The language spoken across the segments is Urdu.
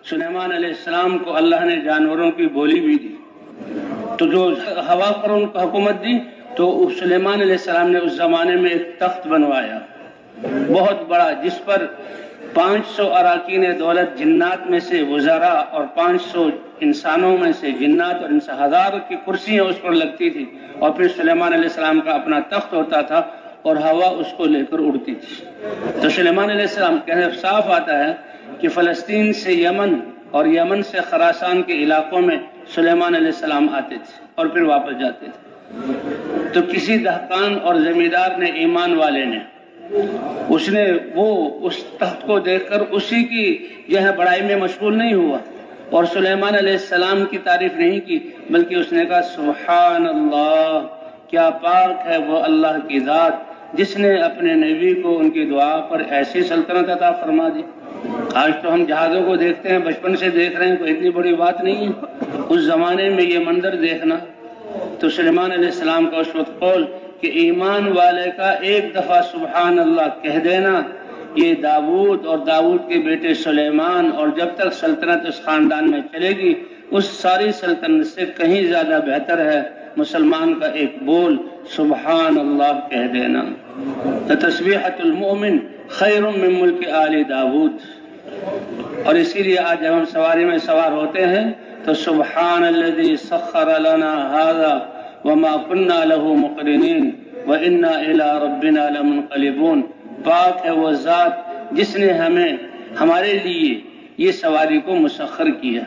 سلیمان علیہ السلام کو اللہ نے جانوروں کی بولی بھی دی، تو جو ہوا پر ان کو حکومت دی، تو سلیمان علیہ السلام نے اس زمانے میں ایک تخت بنوایا بہت بڑا، جس پر 500 اراکین دولت جنات میں سے وزراء اور 500 انسانوں میں سے جنات اور 1000 کی کرسیاں اس پر لگتی تھی، اور پھر سلیمان علیہ السلام کا اپنا تخت ہوتا تھا اور ہوا اس کو لے کر اڑتی تھی۔ تو سلیمان علیہ السلام کہنے صاف آتا ہے کہ فلسطین سے یمن اور یمن سے خراسان کے علاقوں میں سلیمان علیہ السلام آتے تھے اور پھر واپس جاتے تھے۔ تو کسی دہقان اور زمیندار نے، ایمان والے نے، اس نے اس تخت کو دیکھ کر اسی کی جو ہے بڑائی میں مشغول نہیں ہوا اور سلیمان علیہ السلام کی تعریف نہیں کی، بلکہ اس نے کہا سبحان اللہ، کیا پاک ہے وہ اللہ کی ذات جس نے اپنے نبی کو ان کی دعا پر ایسی سلطنت عطا فرما دی۔ آج تو ہم جہازوں کو دیکھتے ہیں، بچپن سے دیکھ رہے ہیں، کوئی اتنی بڑی بات نہیں ہے اس زمانے میں یہ منظر دیکھنا۔ تو سلیمان علیہ السلام کا اس وقت قول کہ ایمان والے کا ایک دفعہ سبحان اللہ کہہ دینا، یہ داؤد اور داؤد کے بیٹے سلیمان، اور جب تک سلطنت اس خاندان میں چلے گی اس ساری سلطنت سے کہیں زیادہ بہتر ہے مسلمان کا ایک بول سبحان اللہ کہہ دینا۔ تسبیحۃ المؤمن خیر من ملک آل داؤد۔ اور اسی لیے آج جب ہم سواری میں سوار ہوتے ہیں تو سبحان الذی سخر لنا ھذا وما كنا له مقرنین وانا الی ربنا لمنقلبون۔ پاک ہے وہ ذات جس نے ہمارے لیے یہ سواری کو مسخر کیا۔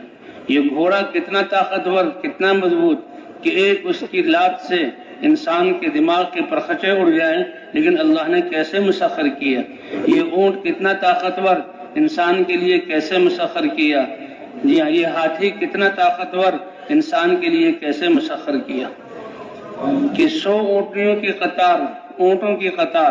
یہ گھوڑا کتنا طاقتور، کتنا مضبوط کہ ایک اس کی لات سے انسان کے دماغ کے پرخچے اڑ جائیں، لیکن اللہ نے کیسے مسخر کیا۔ یہ اونٹ کتنا طاقتور، انسان کے لیے کیسے مسخر کیا۔ جی ہاں، یہ ہاتھی کتنا طاقتور، انسان کے لیے کیسے مسخر کیا کہ 100 اونٹوں کی قطار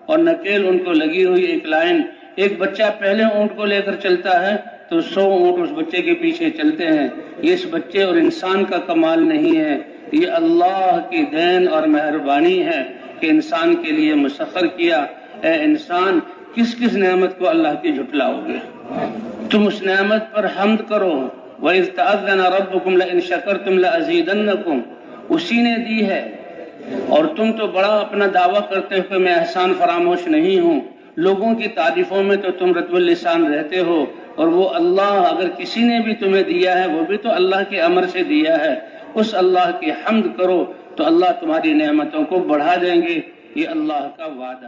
اور نکیل ان کو لگی ہوئی ایک لائن، ایک بچہ پہلے اونٹ کو لے کر چلتا ہے تو 100 اونٹ اس بچے کے پیچھے چلتے ہیں۔ یہ اس بچے اور انسان کا کمال نہیں ہے، یہ اللہ کی دین اور مہربانی ہے کہ انسان کے لیے مسخر کیا۔ اے انسان، کس کس نعمت کو اللہ کی جھٹلاؤ گے؟ تم اس نعمت پر حمد کرو۔ وَإِذْ تَأَذَّنَ رَبُّكُمْ لَئِن شَكَرْتُمْ لَأَزِيدَنَّكُمْ، اسی نے دی ہے، اور تم تو بڑا اپنا دعویٰ کرتے ہو کہ میں احسان فراموش نہیں ہوں۔ لوگوں کی تعریفوں میں تو تم رطب اللسان رہتے ہو، اور وہ اللہ اگر کسی نے بھی تمہیں دیا ہے وہ بھی تو اللہ کے امر سے دیا ہے۔ اس اللہ کی حمد کرو تو اللہ تمہاری نعمتوں کو بڑھا دیں گے، یہ اللہ کا وعدہ۔